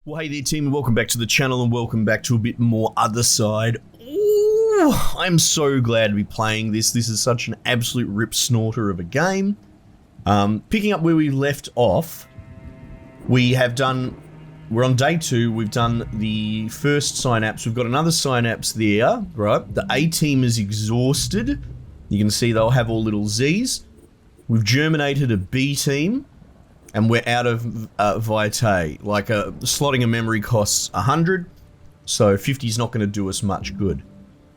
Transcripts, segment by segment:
Well, hey there team, and welcome back to the channel and welcome back to a bit more Othercide. Ooh, I'm so glad to be playing this. This is such an absolute rip snorter of a game. Picking up where we left off, we're on day 2, we've done the first synapse, we've got another synapse there, right? The A team is exhausted. You can see they'll have all little Z's. We've germinated a B team. And we're out of vitae. Like, slotting a memory costs 100, so 50 is not going to do us much good.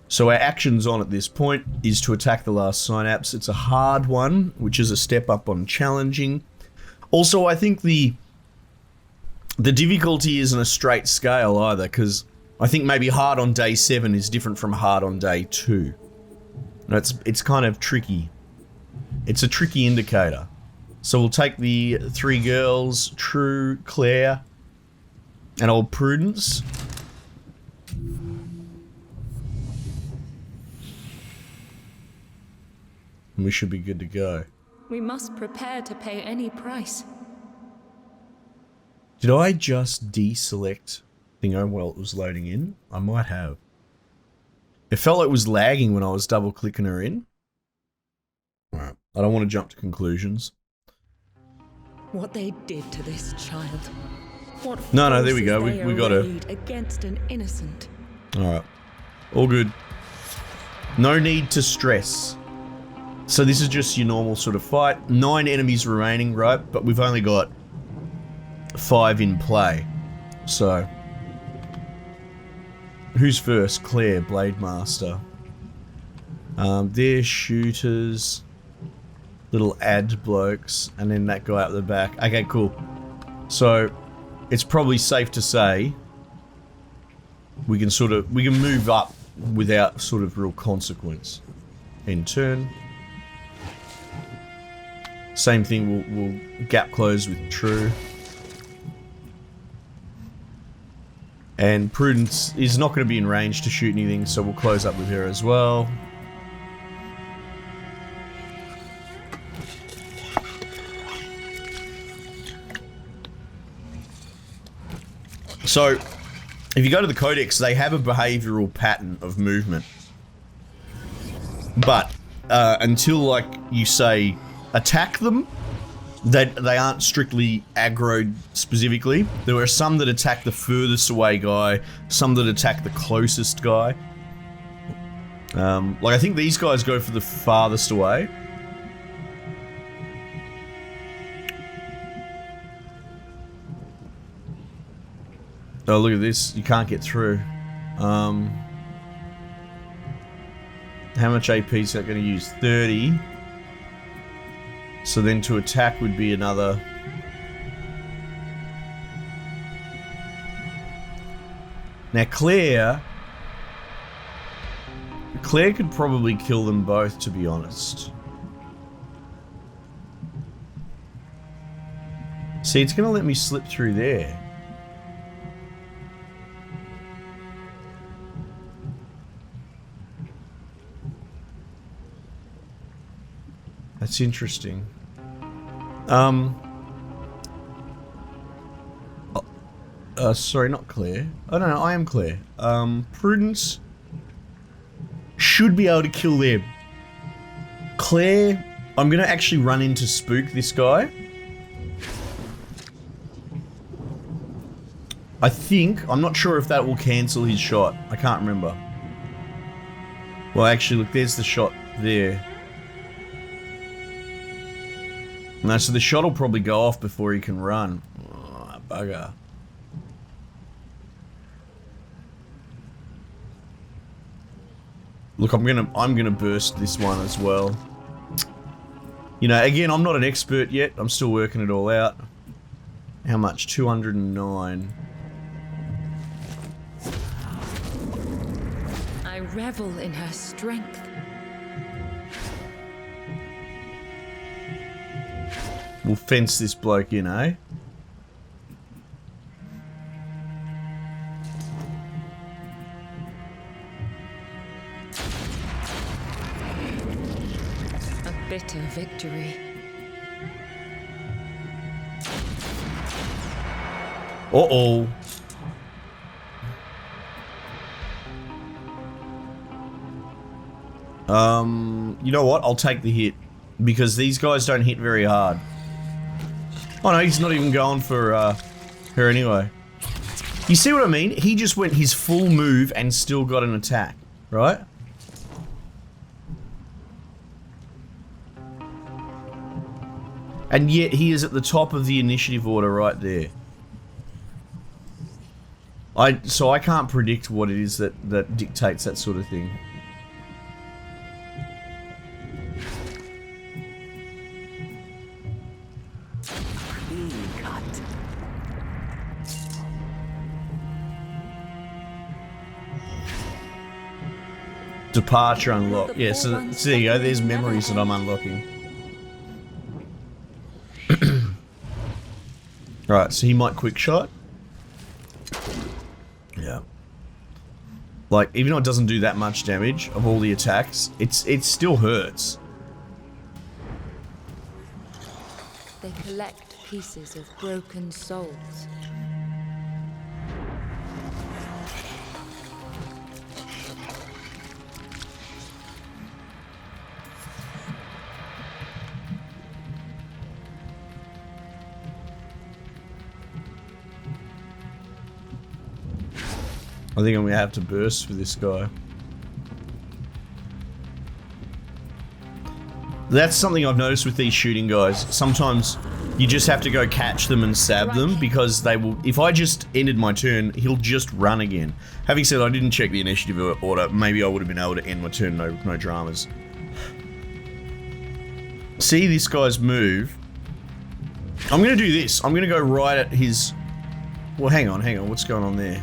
So our actions on at this point is to attack the last synapse. It's a hard one, which is a step up on challenging. Also, I think the difficulty isn't a straight scale either, because I think maybe hard on day 7 is different from hard on day 2. It's kind of tricky. It's a tricky indicator. So we'll take the 3 girls, True, Claire, and old Prudence. And we should be good to go. We must prepare to pay any price. Did I just deselect Thingo while it was loading in? I might have. It felt like it was lagging when I was double clicking her in. Alright, I don't want to jump to conclusions. What they did to this child. What no, there we go. We got her. Against an innocent. Alright. All good. No need to stress. So this is just your normal sort of fight. 9 enemies remaining, right? But we've only got 5 in play. So. Who's first? Claire, Blade Master. They're shooters. Little ad blokes, and then that guy up the back. Okay, cool. So, it's probably safe to say we can move up without sort of real consequence. In turn. Same thing, we'll gap close with True. And Prudence is not going to be in range to shoot anything, so we'll close up with her as well. So, if you go to the codex, they have a behavioral pattern of movement. But, until, like, you say, attack them, they aren't strictly aggroed specifically. There are some that attack the furthest away guy, some that attack the closest guy. Like, I think these guys go for the farthest away. Oh, look at this. You can't get through. How much AP is that going to use? 30. So then to attack would be another... Now Claire could probably kill them both, to be honest. See, it's going to let me slip through there. That's interesting. Sorry, not Claire. Oh no, I am Claire. Prudence should be able to kill them. Claire, I'm gonna actually run in to spook this guy. I think, I'm not sure if that will cancel his shot. I can't remember. Well, actually, look, there's the shot there. No, so the shot will probably go off before he can run. Oh, bugger. Look, I'm gonna burst this one as well. You know, again, I'm not an expert yet. I'm still working it all out. How much? 209. I revel in her strength. We'll fence this bloke in, eh? A bitter victory. Uh-oh. You know what? I'll take the hit. Because these guys don't hit very hard. Oh no, he's not even going for her anyway. You see what I mean? He just went his full move and still got an attack, right? And yet he is at the top of the initiative order right there. So I can't predict what it is that dictates that sort of thing. Departure unlocked. Yeah, so there you go. There's memories that I'm unlocking. Right, so he might quick shot. Yeah. Like, even though it doesn't do that much damage of all the attacks, it still hurts. They collect pieces of broken souls. I think I'm gonna have to burst for this guy. That's something I've noticed with these shooting guys. Sometimes you just have to go catch them and stab them because they will. If I just ended my turn, he'll just run again. Having said I didn't check the initiative order, maybe I would have been able to end my turn, no dramas. See this guy's move. I'm gonna do this. I'm gonna go right at his. Well, hang on. What's going on there?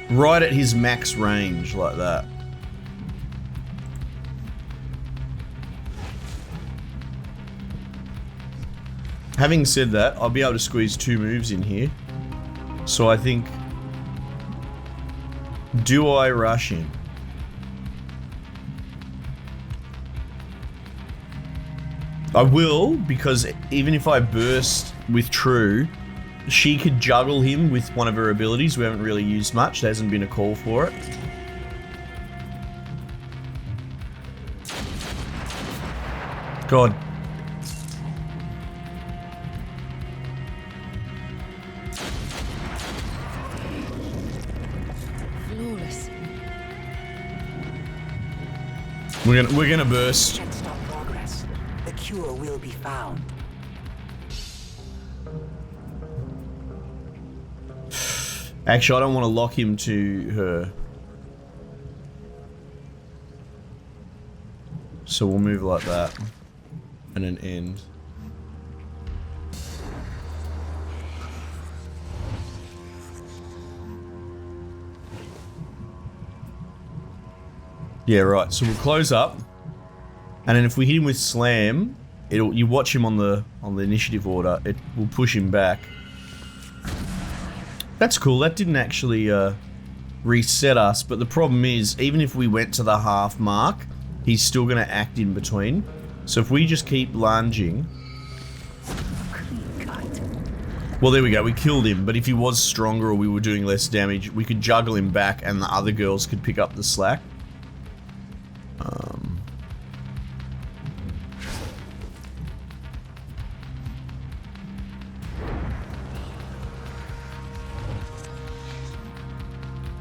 Right at his max range, like that. Having said that, I'll be able to squeeze 2 moves in here. So I think... Do I rush in? I will, because even if I burst with True... She could juggle him with one of her abilities we haven't really used much. There hasn't been a call for it. God. Flawless. We're gonna burst. Can't stop progress. The cure will be found. Actually, I don't want to lock him to her. So we'll move like that. And then end. Yeah, right. So we'll close up. And then if we hit him with slam, you watch him on the initiative order, it will push him back. That's cool, that didn't actually reset us, but the problem is, even if we went to the half mark, he's still going to act in between. So if we just keep lunging... Well, there we go, we killed him, but if he was stronger or we were doing less damage, we could juggle him back and the other girls could pick up the slack.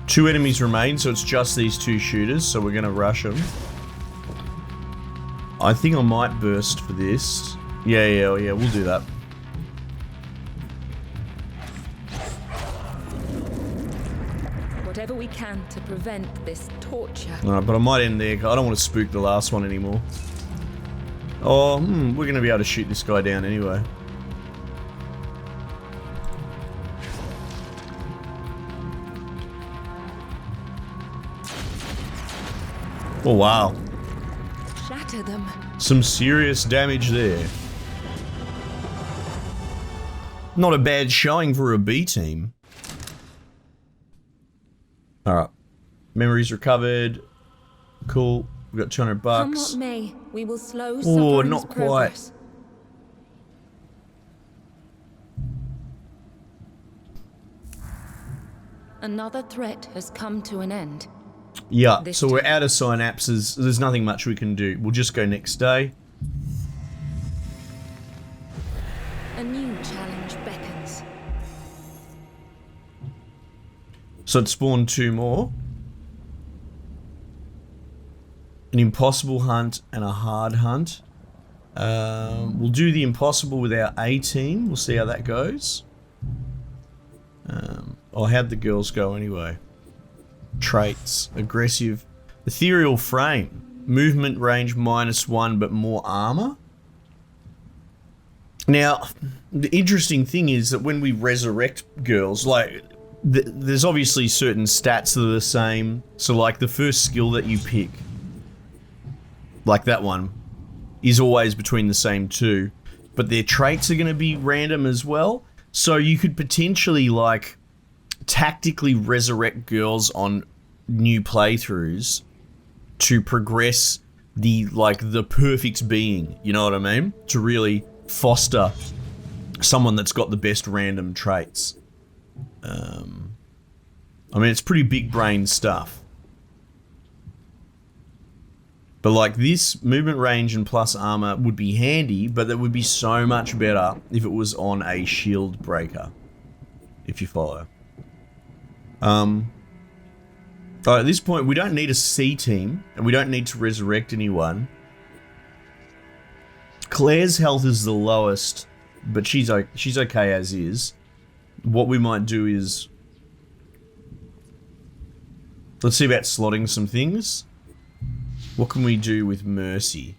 Two enemies remain, so it's just these 2 shooters, so we're gonna rush them. I think I might burst for this. Yeah, we'll do that. Whatever we can to prevent this torture. Alright, but I might end there, 'cause I don't want to spook the last one anymore. Oh, we're gonna be able to shoot this guy down anyway. Oh wow. Shatter them. Some serious damage there. Not a bad showing for a B team. Alright. Memories recovered. Cool. We've got 200 Come bucks. what may, we will slow Oh, suffering's not quite. progress. Another threat has come to an end. Yeah, This so we're time. out of synapses. There's nothing much we can do. We'll just go next day. A new challenge beckons. So it spawned 2 more. An impossible hunt and a hard hunt. We'll do the impossible with our A team. We'll see how that goes. How'd the girls go anyway? Traits. Aggressive. Ethereal frame. Movement range -1 but more armor. Now, the interesting thing is that when we resurrect girls, like, there's obviously certain stats that are the same. So like the first skill that you pick, like that one, is always between the same 2. But their traits are going to be random as well. So you could potentially, like, tactically resurrect girls on new playthroughs to progress the perfect being, you know what I mean? To really foster someone that's got the best random traits. I mean, it's pretty big brain stuff. But like this, movement range and plus armor would be handy, but that would be so much better if it was on a shield breaker. If you follow. At this point, we don't need a C team, and we don't need to resurrect anyone. Claire's health is the lowest, but she's okay as is. What we might do is, let's see about slotting some things. What can we do with Mercy?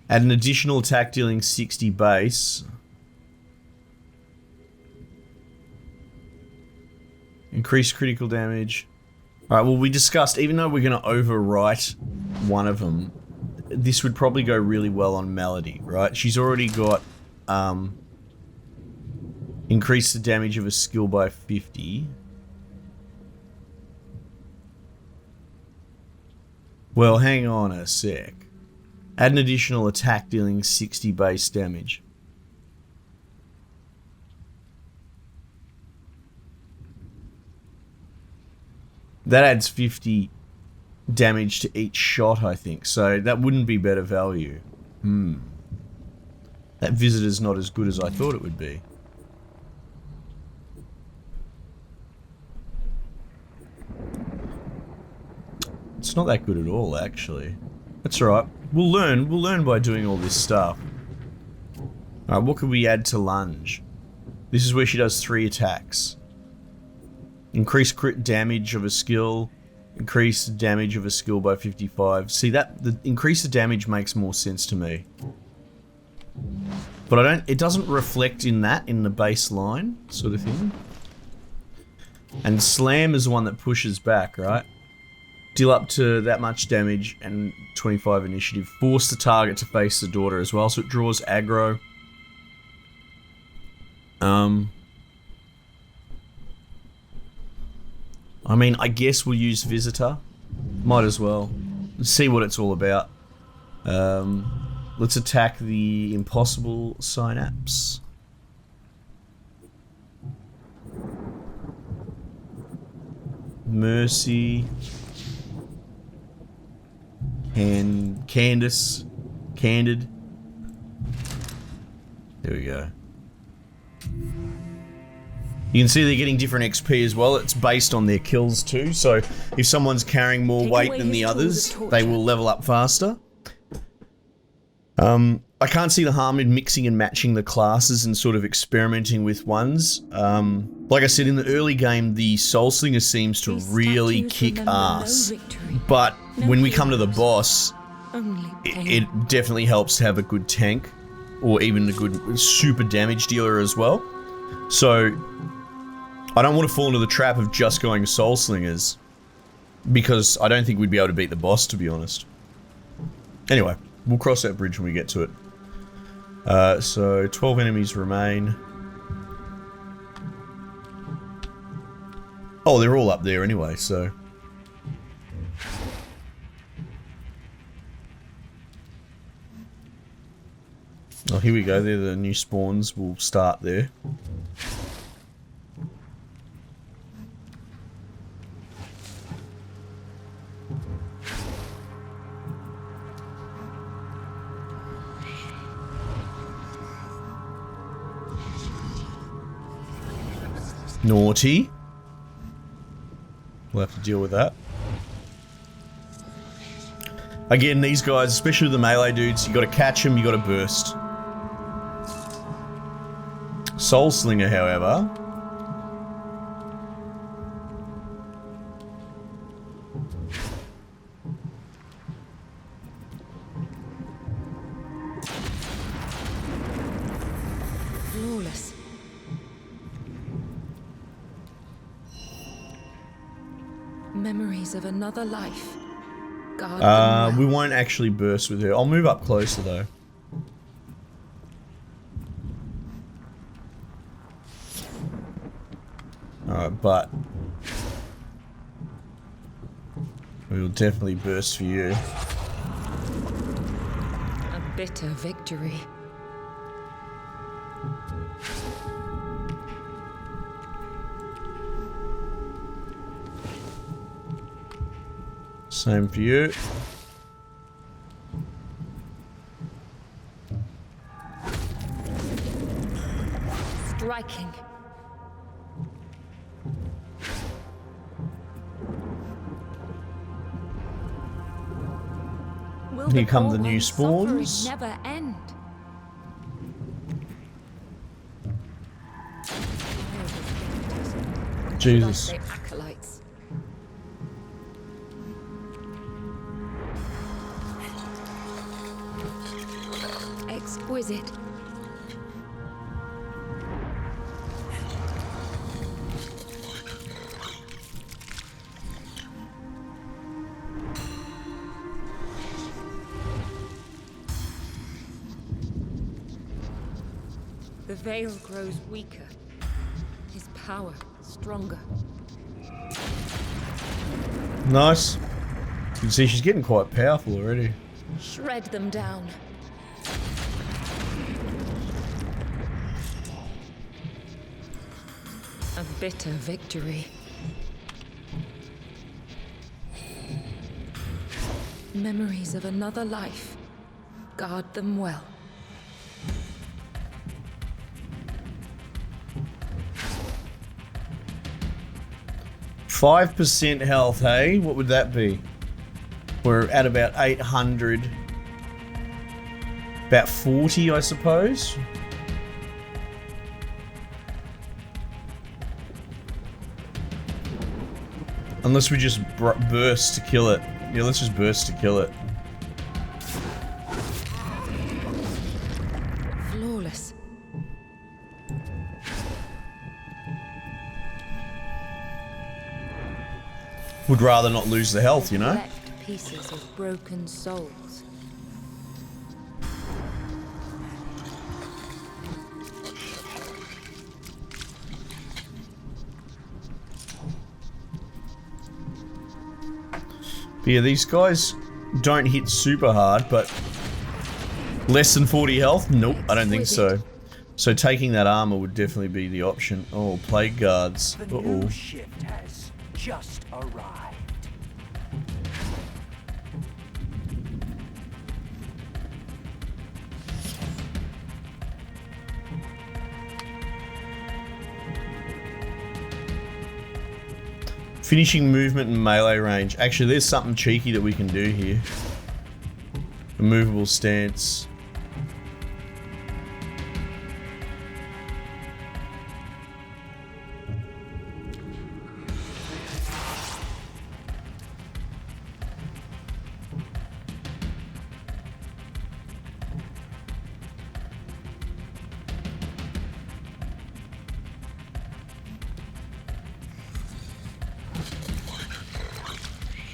Add an additional attack dealing 60 base. Increase critical damage. Alright, well we discussed, even though we're going to overwrite one of them, this would probably go really well on Melody, right? She's already got increase the damage of a skill by 50. Well, hang on a sec. Add an additional attack dealing 60 base damage. That adds 50 damage to each shot, I think. So that wouldn't be better value. That visitor's not as good as I thought it would be. It's not that good at all, actually. That's alright. We'll learn by doing all this stuff. Alright, what could we add to lunge? This is where she does 3 attacks. Increase crit damage of a skill. Increase damage of a skill by 55. See, the increase the damage makes more sense to me. But it doesn't reflect in the baseline sort of thing. And slam is the one that pushes back, right? Deal up to that much damage and 25 initiative. Force the target to face the daughter as well, so it draws aggro. I mean, I guess we'll use Visitor. Might as well. Let's see what it's all about. Let's attack the impossible synapse. Mercy. And Candace. Candid. There we go. You can see they're getting different XP as well. It's based on their kills too. So if someone's carrying more weight than the others, they will level up faster. I can't see the harm in mixing and matching the classes and sort of experimenting with ones. Like I said, in the early game, the Soul Slinger seems to really kick ass. But when we come to the boss, it definitely helps to have a good tank, or even a good super damage dealer as well. So I don't want to fall into the trap of just going Soul Slingers, because I don't think we'd be able to beat the boss, to be honest. Anyway, we'll cross that bridge when we get to it. So 12 enemies remain. Oh, they're all up there anyway, so. Oh, here we go. They're the new spawns. We'll start there. Naughty. We'll have to deal with that. Again, these guys, especially the melee dudes, you got to catch them, you got to burst. Soul Slinger, however, flawless. Memories of another life. Guard them well. We won't actually burst with her. I'll move up closer though. Alright, but we will definitely burst for you. A bitter victory. Same for you. Striking. Will Here the come poor the new one's suffering spawns. never end? Jesus. Should I say acolytes? Exquisite. The veil grows weaker, his power stronger. Nice. You can see she's getting quite powerful already. Shred them down. A bitter victory. Memories of another life. Guard them well. 5% health, hey? What would that be? We're at about 800. About 40, I suppose. Unless we just burst to kill it. Yeah, let's just burst to kill it. Flawless. Would rather not lose the health, you know? Collect pieces of broken souls. But yeah, these guys don't hit super hard, but less than 40 health? Nope, I don't think so. So taking that armor would definitely be the option. Oh, plague guards. The new shift has just arrived. Finishing movement and melee range. Actually, there's something cheeky that we can do here. Immovable stance.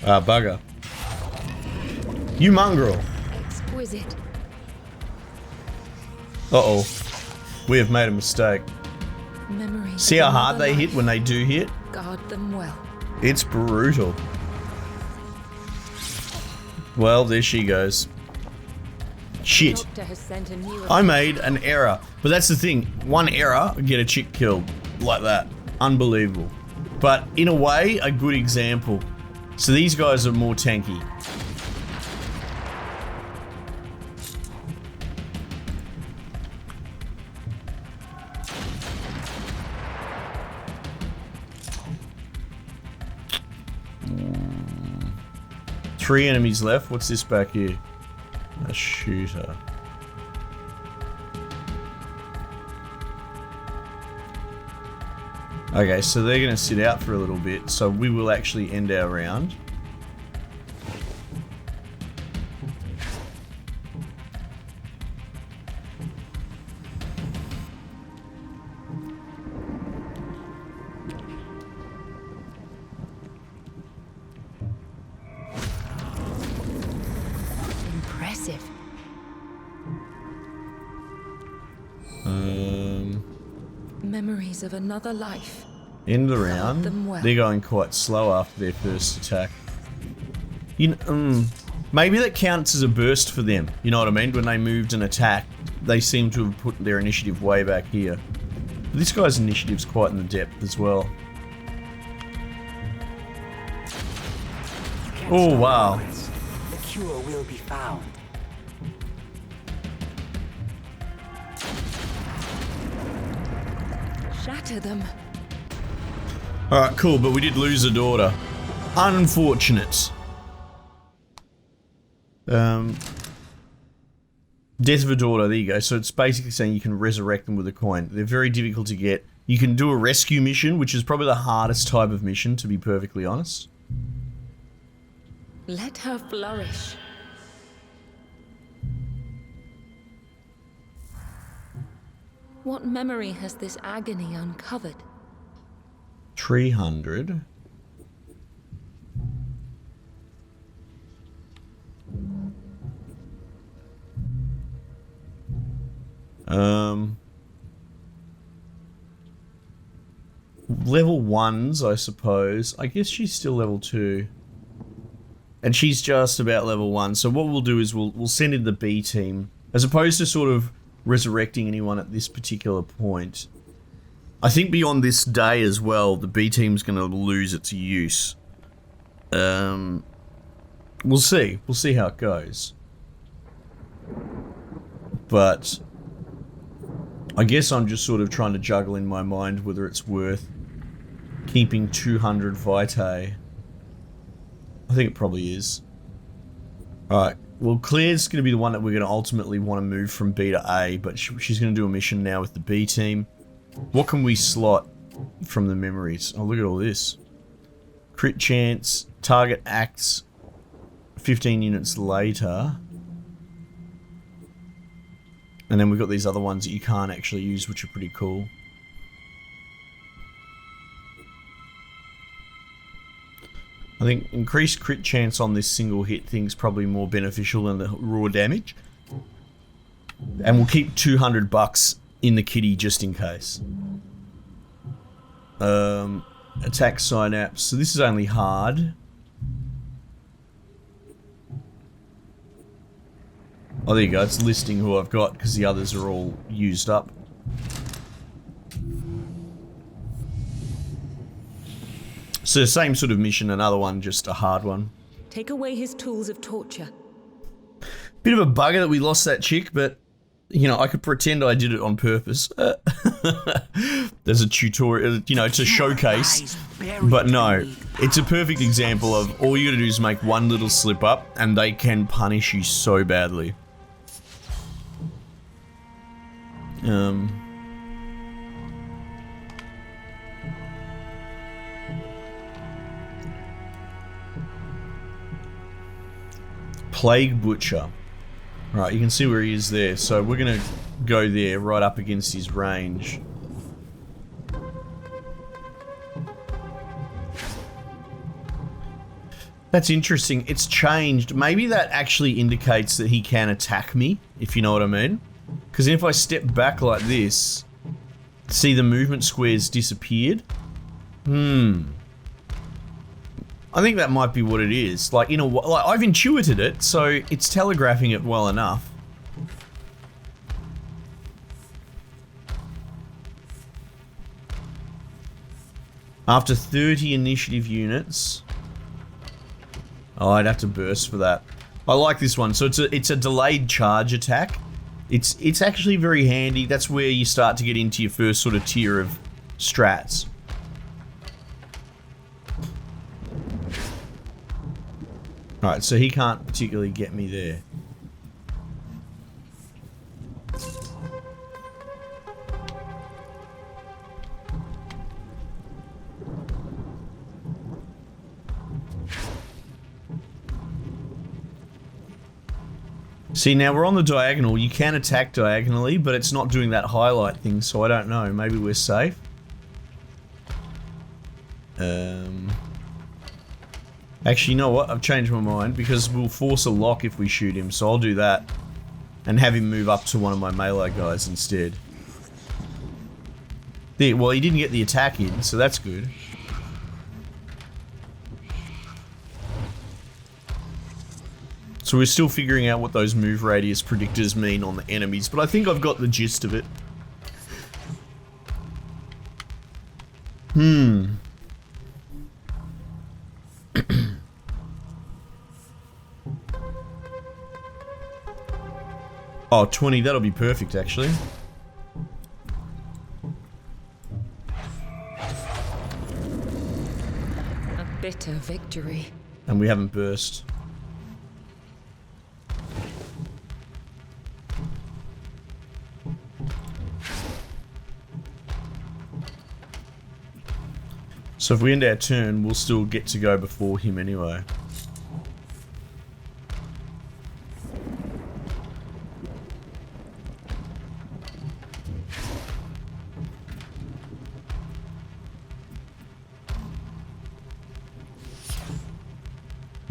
Ah, bugger. You mongrel. Exquisite. Uh-oh. We have made a mistake. Memories See of how hard another they hit life. when they do hit? Guard them well. It's brutal. Well, there she goes. Shit. Doctor has sent a new I made an error. But that's the thing. One error, get a chick killed. Like that. Unbelievable. But in a way, a good example. So these guys are more tanky. Three enemies left. What's this back here? A shooter. Okay, so they're going to sit out for a little bit, so we will actually end our round. impressive. Memories of another life. End of the round. Well. They're going quite slow after their first attack. You know, maybe that counts as a burst for them. You know what I mean? When they moved and attacked, they seem to have put their initiative way back here. But this guy's initiative's quite in the depth as well. Oh wow! The cure will be found. Shatter them. Alright, cool, but we did lose a daughter. Unfortunate. Death of a daughter, there you go. So it's basically saying you can resurrect them with a coin. They're very difficult to get. You can do a rescue mission, which is probably the hardest type of mission, to be perfectly honest. Let her flourish. What memory has this agony uncovered? 300. Level 1s, I suppose. I guess she's still level 2. And she's just about level 1. So what we'll do is we'll send in the B team. As opposed to sort of resurrecting anyone at this particular point. I think beyond this day as well, the B team's going to lose its use. We'll see. We'll see how it goes. But I guess I'm just sort of trying to juggle in my mind whether it's worth keeping 200 vitae. I think it probably is. Alright, well Claire's going to be the one that we're going to ultimately want to move from B to A, but she's going to do a mission now with the B team. What can we slot from the memories? Oh, look at all this. Crit chance, target acts 15 units later. And then we've got these other ones that you can't actually use, which are pretty cool. I think increased crit chance on this single hit thing's probably more beneficial than the raw damage. And we'll keep 200 bucks in the kitty just in case. Attack synapse. So this is only hard. Oh, there you go. It's listing who I've got because the others are all used up. So same sort of mission, another one, just a hard one. Take away his tools of torture. Bit of a bugger that we lost that chick, but you know, I could pretend I did it on purpose. There's a tutorial, you know, to showcase. But no, it's a perfect example of all you gotta do is make one little slip up and they can punish you so badly. Plague Butcher. Right, you can see where he is there. So we're going to go there right up against his range. That's interesting. It's changed. Maybe that actually indicates that he can attack me, if you know what I mean. Because if I step back like this, see the movement squares disappeared? I think that might be what it is. Like, you know, like I've intuited it, so it's telegraphing it well enough. After 30 initiative units. Oh, I'd have to burst for that. I like this one. So it's a delayed charge attack. It's actually very handy. That's where you start to get into your first sort of tier of strats. Alright, so he can't particularly get me there. See, now we're on the diagonal. You can attack diagonally, but it's not doing that highlight thing, so I don't know. Maybe we're safe. Actually, you know what? I've changed my mind, because we'll force a lock if we shoot him, so I'll do that. And have him move up to one of my melee guys instead. There, well, he didn't get the attack in, so that's good. So we're still figuring out what those move radius predictors mean on the enemies, but I think I've got the gist of it. Oh, 20, that'll be perfect actually. A bitter victory. And we haven't burst. So if we end our turn, we'll still get to go before him anyway.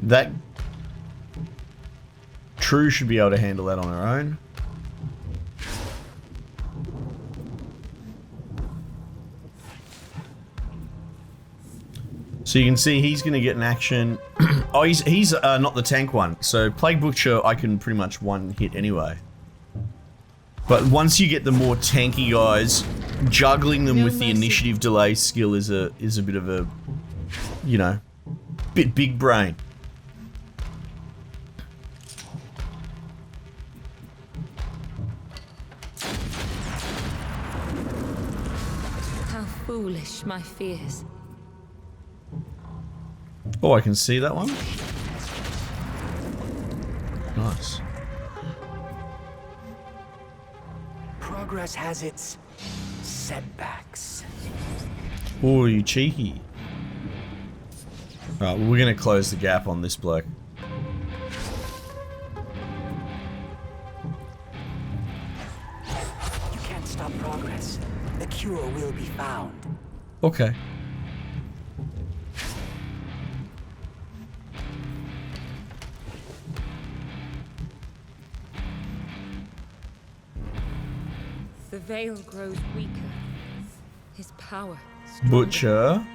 That True should be able to handle that on her own. So you can see he's going to get an action. Oh, he's not the tank one. So Plague Butcher I can pretty much one hit anyway. But once you get the more tanky guys, juggling them with the initiative delay skill is a bit of a, you know, bit big brain. How foolish my fears. Oh, I can see that one. Nice. Progress has its setbacks. Oh, you cheeky. Right, well, we're gonna close the gap on this bloke. You can't stop progress. The cure will be found. Okay. The veil grows weaker. His power stronger. Butcher.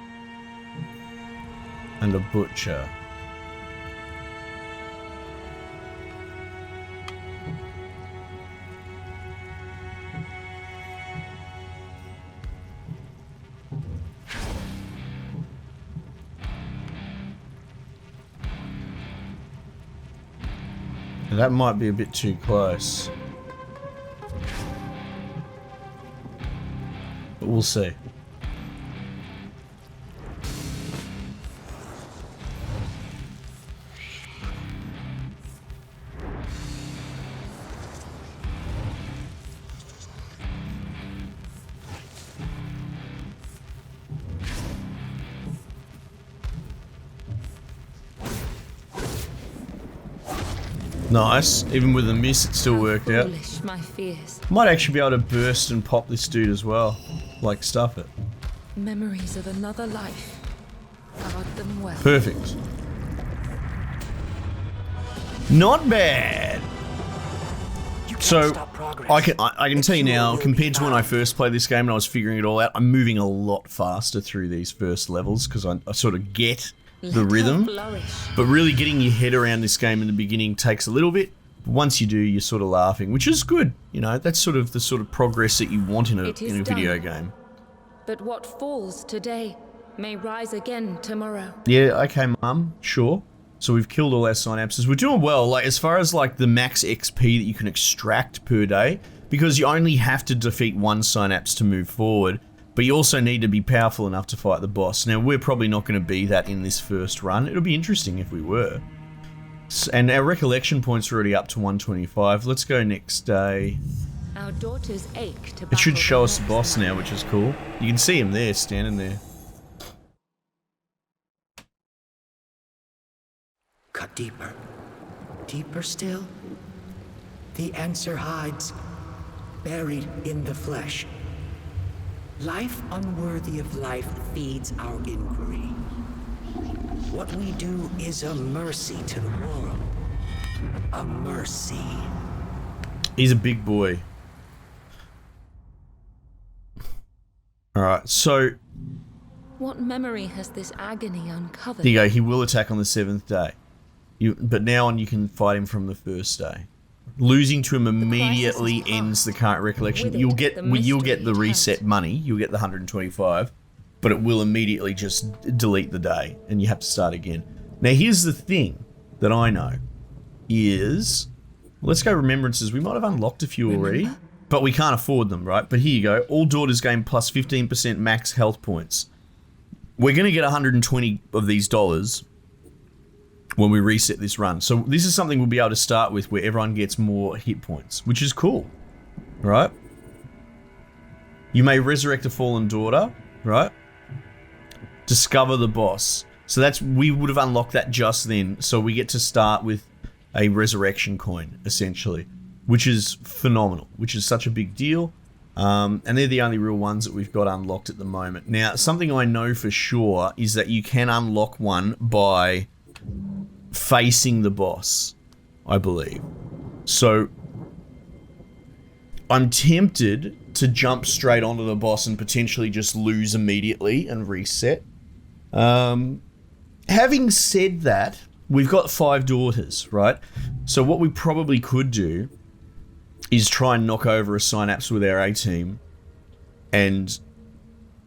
And a butcher. That might be a bit too close. But we'll see. Nice. Even with a miss, it still worked out. Foolish my fears. Might actually be able to burst and pop this dude as well. Like, stuff it. Memories of another life. Guard them well. Perfect. Not bad. So, I can tell you now, compared to when I first played this game and I was figuring it all out, I'm moving a lot faster through these first levels because I sort of get the rhythm. But really getting your head around this game in the beginning takes a little bit. Once you do, you're sort of laughing, which is good. You know, that's sort of the sort of progress that you want in a video game. But what falls today may rise again tomorrow. Yeah, okay, Mum, sure. So we've killed all our synapses. We're doing well, like, as far as, like, the max XP that you can extract per day, because you only have to defeat one synapse to move forward, but you also need to be powerful enough to fight the boss. Now, we're probably not going to be that in this first run. It'll be interesting if we were. And our recollection points are already up to 125. Let's go next day. Our daughters ache to It should battle show the us the next boss night. now, which is cool. You can see him there, standing there. Cut deeper. Deeper still? The answer hides, buried in the flesh. Life unworthy of life feeds our inquiry. What we do is a mercy to the world. A mercy. He's a big boy. Alright, so What memory has this agony uncovered? there you go, he will attack on the 7th day. But now on you can fight him from the 1st day. Losing to him immediately crisis has ends the passed. current recollection. With it, You'll get the the mystery reset turns. money, you'll get the 125, but it will immediately just delete the day and you have to start again. Now here's the thing that I know is, let's go remembrances. We might have unlocked a few already, but we can't afford them, right? But here you go. All daughters gain plus 15% max health points. We're going to get 120 of these dollars when we reset this run. So this is something we'll be able to start with where everyone gets more hit points, which is cool, right? You may resurrect a fallen daughter, right? Discover the boss. So we would have unlocked that just then. So we get to start with a resurrection coin, essentially, which is phenomenal, which is such a big deal. And they're the only real ones that we've got unlocked at the moment. Now, something I know for sure is that you can unlock one by facing the boss, I believe. So I'm tempted to jump straight onto the boss and potentially just lose immediately and reset. Having said that, we've got 5 daughters, right? So what we probably could do is try and knock over a synapse with our A team and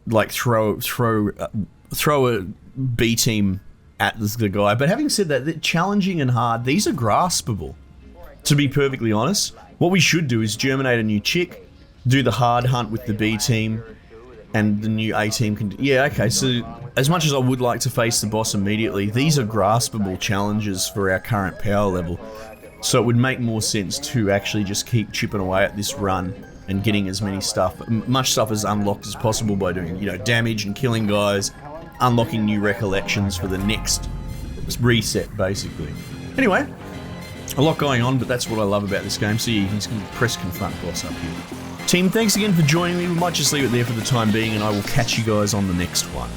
like throw a B team at the guy. But having said that, they're challenging and hard. These are graspable, to be perfectly honest. What we should do is germinate a new chick, do the hard hunt with the B team, and the new A team can... Yeah, okay, so as much as I would like to face the boss immediately, these are graspable challenges for our current power level. So it would make more sense to actually just keep chipping away at this run and getting as many much stuff as unlocked as possible by doing, damage and killing guys, unlocking new recollections for the next reset, basically. Anyway, a lot going on, but that's what I love about this game. So yeah, you can press confront boss up here. Team, thanks again for joining me. We might just leave it there for the time being, and I will catch you guys on the next one.